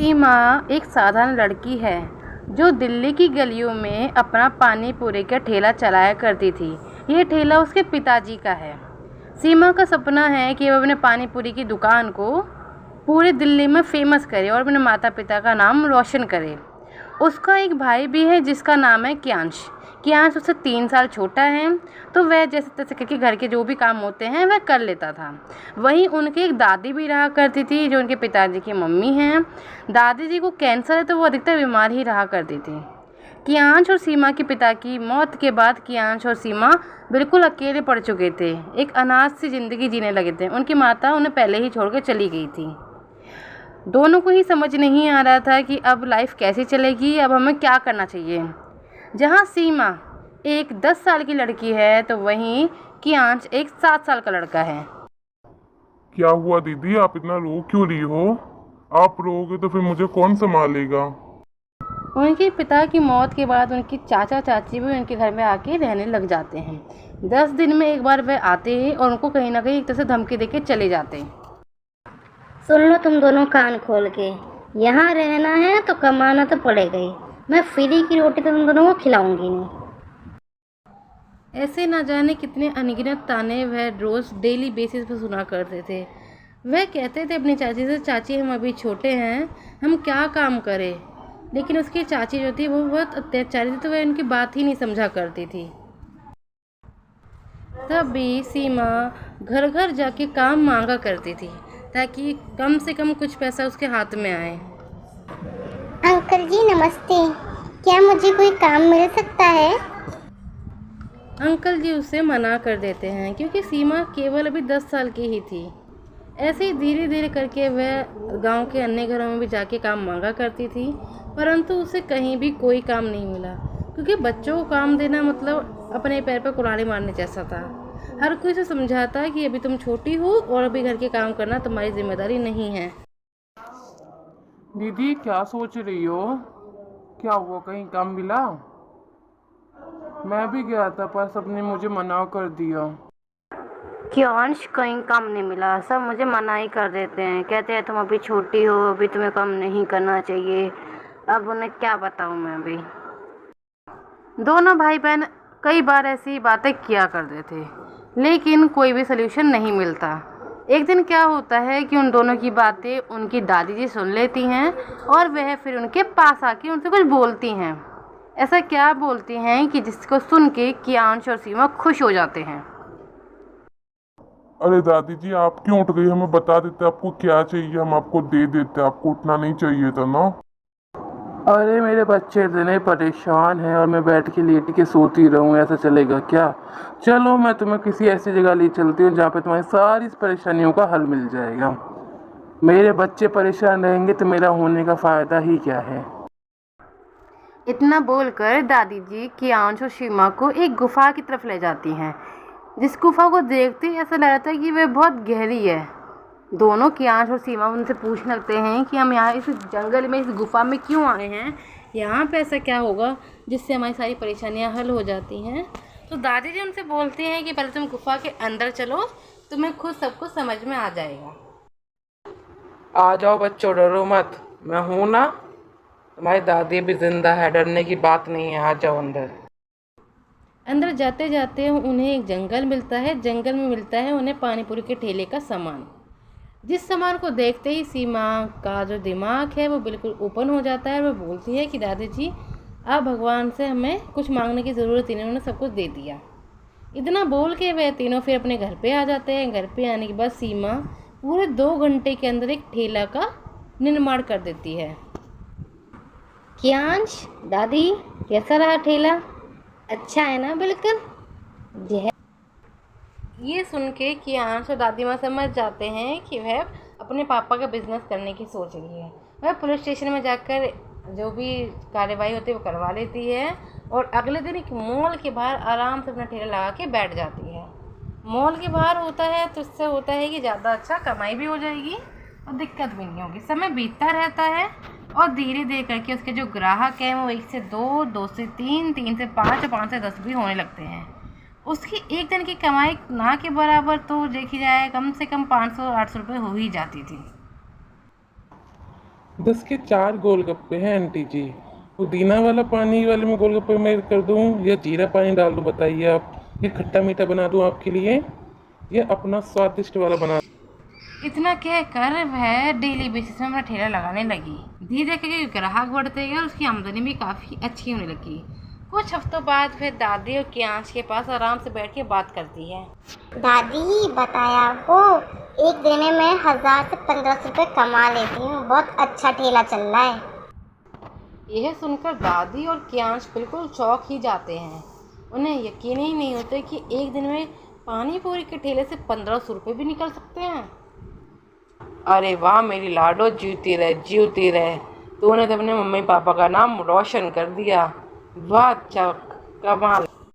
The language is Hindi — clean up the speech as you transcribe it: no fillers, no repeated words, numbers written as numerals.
सीमा एक साधारण लड़की है जो दिल्ली की गलियों में अपना पानी पूरी का ठेला चलाया करती थी। ये ठेला उसके पिताजी का है। सीमा का सपना है कि वह अपने पानी पूरी की दुकान को पूरे दिल्ली में फेमस करे और अपने माता पिता का नाम रोशन करे। उसका एक भाई भी है जिसका नाम है कियांश। कियांश उससे 3 साल छोटा है, तो वह जैसे तैसे करके घर के जो भी काम होते हैं वह कर लेता था। वहीं उनकी एक दादी भी रहा करती थी जो उनके पिताजी की मम्मी हैं। दादी जी को कैंसर है, तो वो अधिकतर बीमार ही रहा करती थी। कियांश और सीमा के पिता की मौत के बाद कियांश और सीमा बिल्कुल अकेले पड़ चुके थे। एक अनाथ सी ज़िंदगी जीने लगे थे। उनकी माता उन्हें पहले ही छोड़ कर चली गई थी। दोनों को ही समझ नहीं आ रहा था कि अब लाइफ कैसे चलेगी, अब हमें क्या करना चाहिए। जहाँ सीमा एक 10 साल की लड़की है, तो वहीं कियांश एक 7 साल का लड़का है। क्या हुआ दीदी, आप इतना रो क्यों रही हो? आप रोओगे तो फिर मुझे कौन संभालेगा? उनके पिता की मौत के बाद उनकी चाचा चाची भी उनके घर में आके रहने लग जाते हैं। 10 दिन में एक बार वह आते हैं और उनको कहीं ना कहीं एक तरह से धमकी देके चले जाते हैं। सुन लो तुम दोनों कान खोल के, यहाँ रहना है तो कमाना तो पड़ेगा ही। मैं फ्री की रोटी तो तुम दोनों को खिलाऊंगी नहीं। ऐसे ना जाने कितने अनगिनत ताने वह रोज़ डेली बेसिस पर सुना करते थे। वह कहते थे अपनी चाची से, चाची हम अभी छोटे हैं, हम क्या काम करें। लेकिन उसकी चाची जो थी वो बहुत अत्याचारी थी, तो वह उनकी बात ही नहीं समझा करती थी। तब भी सीमा घर घर जाके काम मांगा करती थी ताकि कम से कम कुछ पैसा उसके हाथ में आए। अंकल जी नमस्ते, क्या मुझे कोई काम मिल सकता है? अंकल जी उसे मना कर देते हैं क्योंकि सीमा केवल अभी 10 साल की ही थी। ऐसे ही धीरे धीरे करके वह गांव के अन्य घरों में भी जाके काम मांगा करती थी, परंतु उसे कहीं भी कोई काम नहीं मिला क्योंकि बच्चों को काम देना मतलब अपने पैर पर कुल्हाड़ी मारने जैसा था। हर कोई उसे समझाता कि अभी तुम छोटी हो और अभी घर के काम करना तुम्हारी जिम्मेदारी नहीं है। दीदी क्या सोच रही हो? क्या हुआ, कहीं काम मिला? मैं भी गया था पर सबने मुझे मना कर दिया। कियांश कहीं काम नहीं मिला, सब मुझे मना ही कर देते हैं, कहते हैं तुम अभी छोटी हो, अभी तुम्हें काम नहीं करना चाहिए। अब उन्हें क्या बताऊं मैं अभी। दोनों भाई बहन कई बार ऐसी बातें किया करते थे लेकिन कोई भी सलूशन नहीं मिलता। एक दिन क्या होता है कि उन दोनों की बातें उनकी दादी जी सुन लेती हैं और वह फिर उनके पास आके उनसे कुछ बोलती हैं। ऐसा क्या बोलती हैं कि जिसको सुन के कियांश और सीमा खुश हो जाते हैं। अरे दादी जी, आप क्यों उठ गई? हमें बता देते आपको क्या चाहिए, हम आपको दे देते। आपको उठना नहीं चाहिए था ना। अरे मेरे बच्चे इतने परेशान हैं और मैं बैठ के लेट के सोती रहूं, ऐसा चलेगा क्या? चलो मैं तुम्हें किसी ऐसी जगह ले चलती हूँ जहाँ पे तुम्हारी सारी परेशानियों का हल मिल जाएगा। मेरे बच्चे परेशान रहेंगे तो मेरा होने का फ़ायदा ही क्या है। इतना बोलकर दादी जी कियांश और सीमा को एक गुफा की तरफ ले जाती हैं। जिस गुफा को देखते ही ऐसा लग रहा था कि वह बहुत गहरी है। दोनों कियांश और सीमा उनसे पूछने लगते हैं कि हम यहाँ इस जंगल में, इस गुफा में क्यों आए हैं, यहाँ पे ऐसा क्या होगा जिससे हमारी सारी परेशानियाँ हल हो जाती हैं। तो दादी जी उनसे बोलती हैं कि पहले तुम गुफा के अंदर चलो, तुम्हें खुद सब कुछ समझ में आ जाएगा। आ जाओ बच्चों, डरो मत, मैं हूँ ना। तुम्हारी दादी भी जिंदा है, डरने की बात नहीं है, आ जाओ अंदर। अंदर जाते जाते उन्हें एक जंगल मिलता है। जंगल में मिलता है उन्हें पानी पूरी के ठेले का सामान। जिस सामान को देखते ही सीमा का जो दिमाग है वो बिल्कुल ओपन हो जाता है। वो बोलती है कि दादी जी आप भगवान से हमें कुछ मांगने की ज़रूरत ही नहीं, उन्होंने सब कुछ दे दिया। इतना बोल के वह तीनों फिर अपने घर पे आ जाते हैं। घर पे आने के बाद सीमा पूरे 2 घंटे के अंदर एक ठेला का निर्माण कर देती है। कियांश दादी कैसा रहा ठेला? अच्छा है ना? बिल्कुल। ये सुन के कियांश और दादी माँ समझ जाते हैं कि वह अपने पापा का बिजनेस करने की सोच रही है। वह पुलिस स्टेशन में जाकर जो भी कार्रवाई होती है वो करवा लेती है और अगले दिन एक मॉल के बाहर आराम से अपना ठेला लगा के बैठ जाती है। मॉल के बाहर होता है तो इससे होता है कि ज़्यादा अच्छा कमाई भी हो जाएगी और दिक्कत भी नहीं होगी। समय बीतता रहता है और धीरे धीरे करके उसके जो ग्राहक हैं वो 1 से 2, 2 से 3, 3 से 5 और 5 से 10 भी होने लगते हैं। उसकी एक दिन की कमाई ना के बराबर तो देखी जाए कम से कम 500-800 रुपये हो ही जाती थी। 10 के 4 गोलगप्पे हैं आंटी जी। पुदीना वाला पानी वाले में गोलगप्पे मैं कर दूं या जीरा पानी डाल दूं, बताइए आप। ये खट्टा मीठा बना दूं आपके लिए या अपना स्वादिष्ट वाला बना। इतना कहकर वह डेली बेसिस में अपना ठेला लगाने लगी। धीरे धीरे ग्राहक बढ़ते गए और उसकी आमदनी भी काफ़ी अच्छी होने लगी। कुछ हफ्तों बाद फिर दादी और कियांश के पास आराम से बैठ के बात करती है। दादी, बताया हो एक दिन में मैं 1000 से 1500 रुपये कमा लेती हूँ। बहुत अच्छा ठेला चल रहा है। यह सुनकर दादी और कियांश बिल्कुल चौंक ही जाते हैं। उन्हें यकीन ही नहीं होता कि एक दिन में पानी पूरी के ठेले से 1500 रुपये भी निकल सकते हैं। अरे वाह मेरी लाडो, जीती रहे। तूने तो अपने मम्मी पापा का नाम रोशन कर दिया। वाह, अच्छा कमाल।